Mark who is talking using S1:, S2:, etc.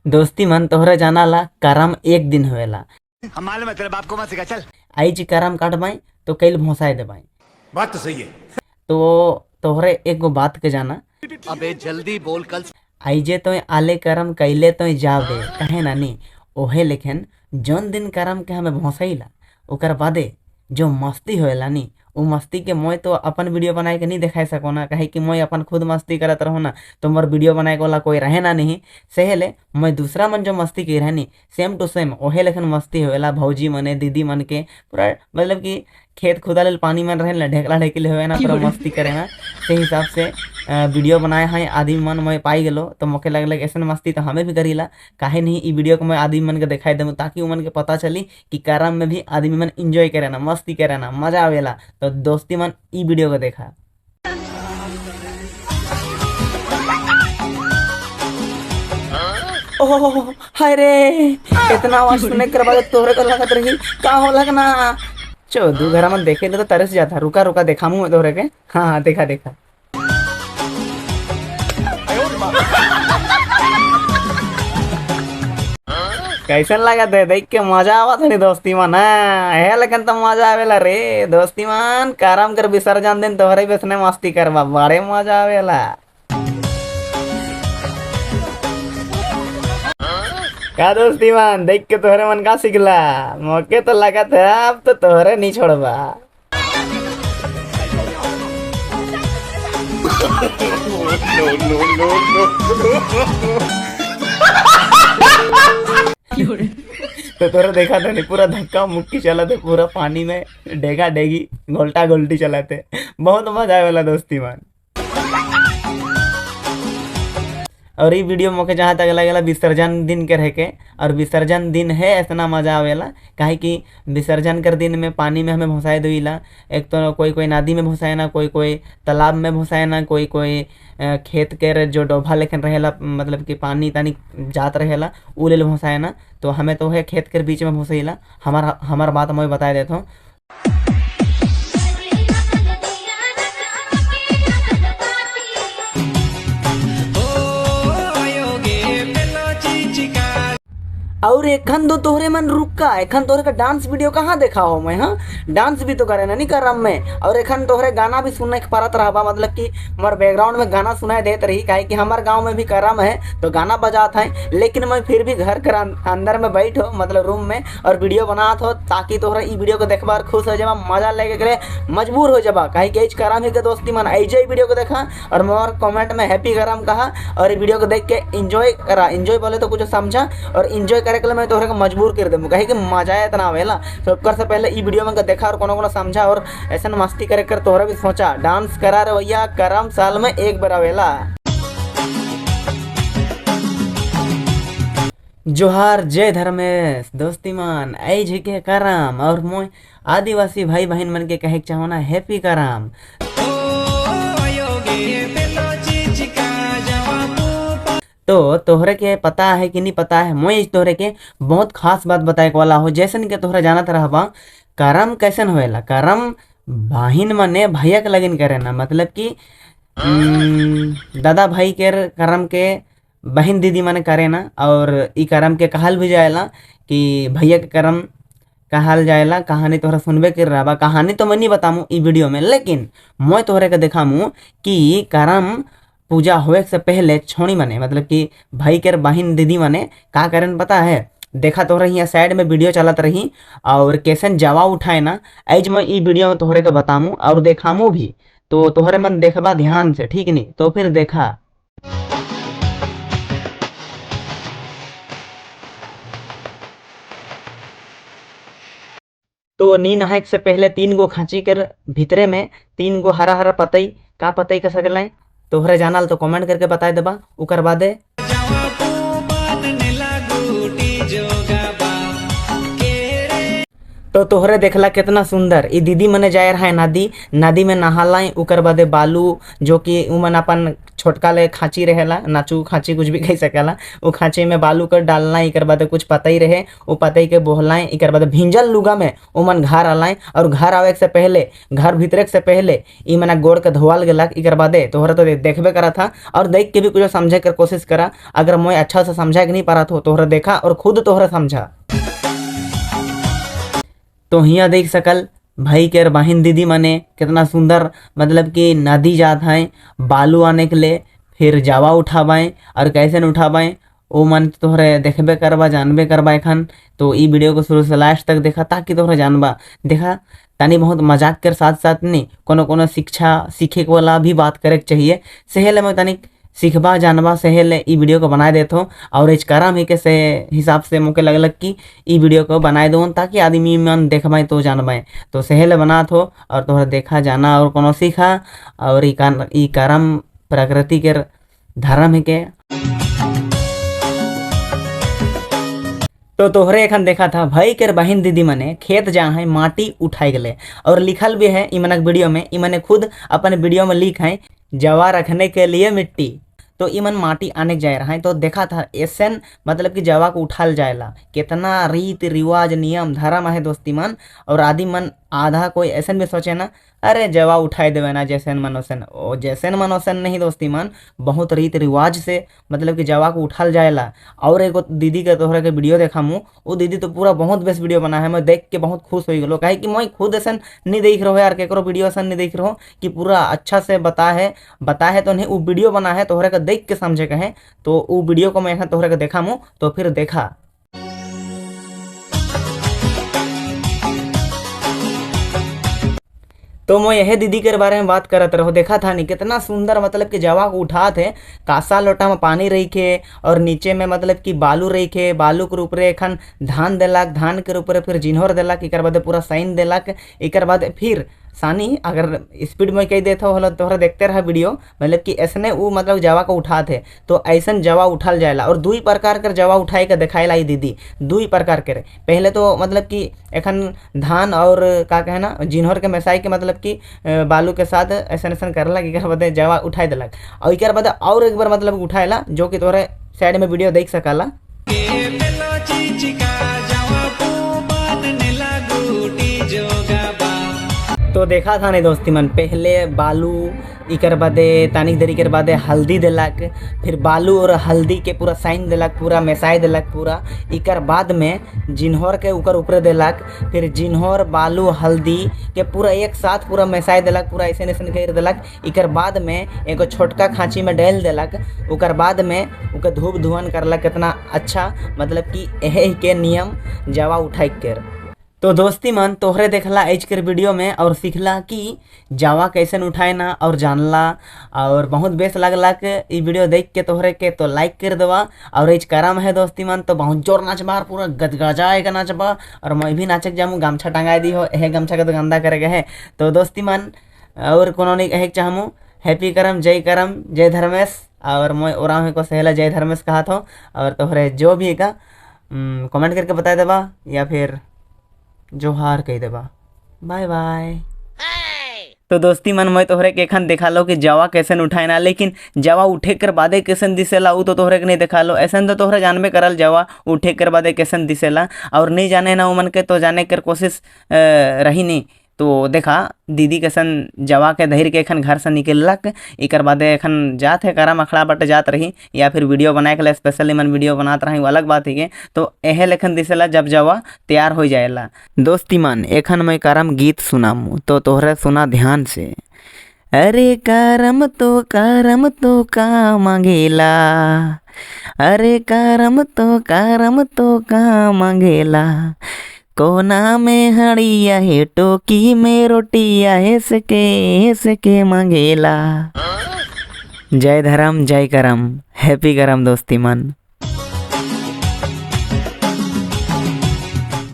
S1: दोस्ती मन तोहरे जाना ला करम एक दिन होएला।
S2: हम मालूम है तेरे बाप को मत सिखा चल।
S1: आई जी करम काटबाई तो कल भोंसाए देबाई।
S2: बात तो सही है।
S1: तो तोहरे एक गो बात के जाना,
S2: अबे जल्दी बोल कल।
S1: आई जे तो आले करम कैले तो जाबे कहे नानी ओहे, लेकिन जौन दिन करम के हमें भोंसैला ओकर बादे जो मस्ती होएला नी, वो मस्ती के मैं तो अपन वीडियो बनाए के नहीं दिखाई सको ना, कहे कि मैं अपन खुद मस्ती करत रहो ना, तो मोर वीडियो बनाए के वाला कोई रहे ना नहीं। सेहेले मैं दूसरा मन जो मस्ती की रहे नी सेम टू सेम ओहे लेकिन मस्ती होएला। भौजी मने दीदी मन के पूरा मतलब कि खेत खुदा लेल पानी मन रहे ना, ढेकला ढेकले हुए ना, पूरा मस्ती करे ना। से हिसाब से वीडियो बनाए हैं आदमी मन मैं पाई गेलो, तो मोके लगल ऐसा मस्ती तो हमें भी करीला, काहे नहीं ई वीडियो को मैं आदमी मन के दिखाई दूँ ताकि उमन के पता चली कि करम में भी आदमी मन इंजॉय करे ना, मस्ती करे ना, मजा आवेला। तो दोस्ती मन ई वीडियो को देखा। ओह हाय रे, इतना आवाज सुनने के बाद तोहरे को लगत रही का हो लगना। चो दू घर में देखे तो तरस जाता। रुका रुका देखा मुँह तोहरे के। हाँ हाँ देखा देखा। कैसन लगा थे देख के मजा आवत है दोस्ती मन है, लेकिन तो मजा आवेला रे दोस्ती मन। करम कर विसर्जन दिन तोहरे बेसने मस्ती करवा बड़े मजा आवेला। का दोस्ती मन देख के तोहरे मन का सिखला? मौके तो लगा था अब तो तोहरे नहीं छोड़बा। तो तोरा देखा था नहीं पूरा धक्का मुक्की चला थे, पूरा पानी में डेगा डेगी गोल्टा गोल्टी चला थे। बहुत मजा आए वाला दोस्ती मन। और ये वीडियो मोके जहाँ तक लगेला विसर्जन दिन के रह के, और विसर्जन दिन है इतना मजा आवेला काहे कि विसर्जन कर दिन में पानी में हमें भसाए देला। एक तो कोई कोई नदी में भसाए ना, कोई कोई तालाब में भसाए ना, कोई कोई खेत के जो डोभा लेकिन रहेला मतलब कि पानी तानी जात रहेला उ लेल भसाए ना। तो हमें तो है खेत के बीच में भसैला। हमार बात मैं बता देता हूँ। और एखन दो तोहरे मन रुका, एखन तोहरे का डांस वीडियो कहाँ देखा हो मैं? हाँ डांस भी तो करे ना नहीं करम में। और एखन तोहरे गाना भी सुनने के परत रहा, मतलब कि हमारे बैकग्राउंड में गाना सुनाई देत रही, काहे कि हमारे गांव में भी करम है तो गाना बजात है। लेकिन मैं फिर भी घर के अंदर में बैठ हो मतलब रूम में और वीडियो बनात हो ताकि तोहरा ई वीडियो को देखबार खुश हो जाबा, मजा लेके गए मजबूर हो जाबा। काहे कि करम ही के दोस्ती मन ऐजे वीडियो को देखा और मोर कमेंट में हैप्पी करम कहा और वीडियो को देख के इंजॉय करा। इंजॉय बोले तो कुछ समझा और इंजॉय करे के मैं तोहरे को मजबूर कर दूँ, कहे कि मजा इतना आवेला। तो से पहले ई वीडियो में देखा और कोनो कोनो समझा और ऐसा मस्ती करे कर तोहरा भी सोचा डांस करा रे भैया, करम साल में एक बार आवेला। जोहार जय धर्मेश दोस्ती मन ऐ झिके करम और मोय आदिवासी भाई बहन मन के कहे चाहो ना हैप्पी करम। तो तोहरे के पता है कि नहीं पता है, मैं तोहरे के बहुत खास बात बताए वाला हो। जैसन के तोहरा जानत रहबा करम कैसन होएला। करम बहिन मने भैया के लगन करे ना, मतलब कि दादा भाई के करम के बहन दीदी मने करे ना। और ई करम के कहल भी जाएला कि भैया के करम कहल जाएला। कहानी तोहरा सुनबे कर रहा बा, कहानी तो मैं नहीं बताऊँ ई वीडियो में, लेकिन मैं तोहरे के दिखाऊँ कि करम पूजा होए से पहले छोड़ी मने मतलब कि भाई के बहन दीदी मने का करन पता है। देखा तो रही साइड में वीडियो चलत रही और कैसन जवा उठाए ना, आज मैं ई वीडियो में तोहरे के बताऊँ और देखामू भी। तो तोहरे मन देखबा ध्यान से, ठीक नहीं तो फिर देखा। तो नी नहाए से पहले 3 गो खांची कर भीतरे में 3 गो हरा हरा पतई का पतई का सकल तोहरे जानल तो कमेंट करके बता देबा। उकर बादे तो तोहरे देखला कितना सुंदर ई दीदी मने जाए रहा नदी में नहाला। उकर बादे बालू जो कि उमन अपन छोटका ले खांची रहेला, नाचू खांची कुछ भी कह सकेला। वो खांची में बालू कर डालना, इकर बाद कुछ पतई रहे, वो पतई के बोहलाएं, इकर बाद भिंजल लुगा में ओमन घर आलाएं। और घर आवे से पहले, घर भीतरे से पहले ई मना गोड़ के धोवाल गेलक। इकर बादे तोहरा तो देखबे करा था और देख के भी कुछ समझे कर कोशिश करा। अगर मैं अच्छा से समझा के नहीं पा रहा तो तोहरा देखा और खुद तोहरा समझा। तो हियाँ देख सकल भाई के बहन दीदी मने कितना सुंदर मतलब कि नदी जात हैं बालू आने के लिए, फिर जावा उठावाएं और कैसे न उठावाएं ओ मन तोहरे देखबे करबा, जानबे करबा एखन। तो ई वीडियो को शुरू से लास्ट तक देखा ताकि तोहरा जानबा। देखा तनी बहुत मजाक के साथ साथ नहीं कोनो कोनो शिक्षा सीखे वाला भी बात करे के चाहिए। सेहेले मैं तनिक सीखबा जानबा सेहेले ई वीडियो को बनाए देत हो। और इस कारण ही के से हिसाब से मोके लगलक कि ई वीडियो को बनाए दो ताकि आदमी मन देखबाए तो जानबाए। तो सेहेले बनात हो और तोहरा देखा जाना और कोनो सीखा। और ई कर्म प्रकृति के धर्म है के। तो तोहरे एखन देखा था भाई के बहन दीदी मने खेत जा है माटी उठाई गले और लिखल भी है ई मनक वीडियो में। ई मने खुद अपन वीडियो में लिख है जवा रखने के लिए मिट्टी। तो ई मन माटी आने जाए रहा है। तो देखा था ऐसन मतलब कि जवा को उठाल जाएला कितना रीत रिवाज नियम धर्म है दोस्ती मन। और आदि मन आधा कोई ऐसन भी सोचे ना अरे जवा उठाई देवे ना जैसन मन वैसन, ओ जैसन मन वैसन नहीं दोस्ती मन, बहुत रीत रिवाज से मतलब कि जवा को उठाल जाएला। और एगो दीदी के तोहरा के वीडियो देखा मुँह, वो दीदी तो पूरा बहुत बेस्ट वीडियो बना है। मैं देख के बहुत खुश हो गलो काहे कि मैं खुद ऐसा नहीं देख रहा यार, केकरो वीडियो ऐसा नहीं देख रहा कि पूरा अच्छा से बता है तो नहीं वो वीडियो बना है तोहरा के देख के समझे के है। तो वो वीडियो को मैं यहाँ तोहरा के देखा मुँह तो फिर देखा। तो मैं यह दीदी के बारे में बात करत रहो। देखा था नहीं कितना सुंदर मतलब कि जवा को उठा थे, कासा लोटा में पानी रही के और नीचे में मतलब कि बालू रही के, बालू के ऊपर एखन धान देलक, धान के ऊपर फिर जिन्होर देलक, इकर बाद पूरा साइन देलक, इकर बाद फिर सानी अगर स्पीड में कह देते हो तोहरा देखते रहा वीडियो मतलब कि ऐसने वो मतलब जवा को उठा थे। तो ऐसन जवा उठाल जाएला और दुई प्रकार कर जवा उठाए के दिखाएला ई दीदी, दुई प्रकार के। पहले तो मतलब कि एखन धान और का कहे ना जिन्होर के मिसाई के मतलब कि बालू के साथ ऐसा ऐसा करलक, इकर बाद जवा उठाए देलक और इकर बाद और एक बार मतलब उठाएला जो कि तोहरे साइड में वीडियो देख सकाला। तो देखा था नहीं दोस्ती मन पहले बालू इकर बादे तानिक देरी के बादे हल्दी देलक, फिर बालू और हल्दी के पूरा साइन देलक, पूरा मिसाई देलक पूरा। इकर बाद में जिन्होर के ऊपर देलक, फिर जिन्होर बालू हल्दी के पूरा एक साथ पूरा मिसाई देलक, पूरा ऐसे ऐसे कर देलक। इकर बाद में एगो छोटका खांची में डाल देलक, उकर बाद में उके धूप धुआन करलक। कितना अच्छा मतलब कि यही के नियम जवा उठाई कर। तो दोस्ती मन तोहरे देखला आज के वीडियो में और सीखला कि जावा कैसे उठाए ना और जानला और बहुत बेस्ट लगला के ई वीडियो देख के तोहरे के तो लाइक कर देवा। और आज करम है दोस्ती मन तो बहुत जोर नाचबा, पूरा गजगजाएगा नाचबा और मैं भी नाचक जाऊँ। गमछा टंगाई दी हो, यह गमछा के तो गंदा करेगा है। तो दोस्ती मन और कोनो नहीं कहे चाहूँ हैप्पी करम, जय धर्मेश। और मैं और को सहेला जय धर्मेश कहा था। और तोहरे जो भी का कमेंट करके बता देवा या फिर जोहार कह देबा। Bye bye. तो दोस्ती मन मैं तोहरे के एखन देखा लो कि जवा कैसे उठाए ना, लेकिन जवा उठे कर बादे कैसन दिसेला वो तो तोहरे के नहीं देखा लो। ऐसा तो तोहरे जानबे करल जवा उठे कर बादे कैसन दिसेला और नहीं जाने ना उमन के तो जाने कर कोशिश रही नहीं। तो देखा दीदी कैसन जवा के धैर के एखन घर से निकलक, इकर बादे एखन जात है करम अखड़ा बट जात रही या फिर वीडियो बनाए के लिए स्पेशली मन वीडियो बनात रही, वो अलग बात है। तो यह लेखन दिसेला जब जवा तैयार हो जाएला। दोस्ती मन एखन मैं करम गीत सुनामू तो तोहरे सुना ध्यान से। अरे करम तो का मांगेला, अरे करम तो का मांगेला, कोना में हड़िया है टोकी में रोटिया है सके मांगेला। जय धर्म जय करम, हैप्पी करम दोस्ती मन।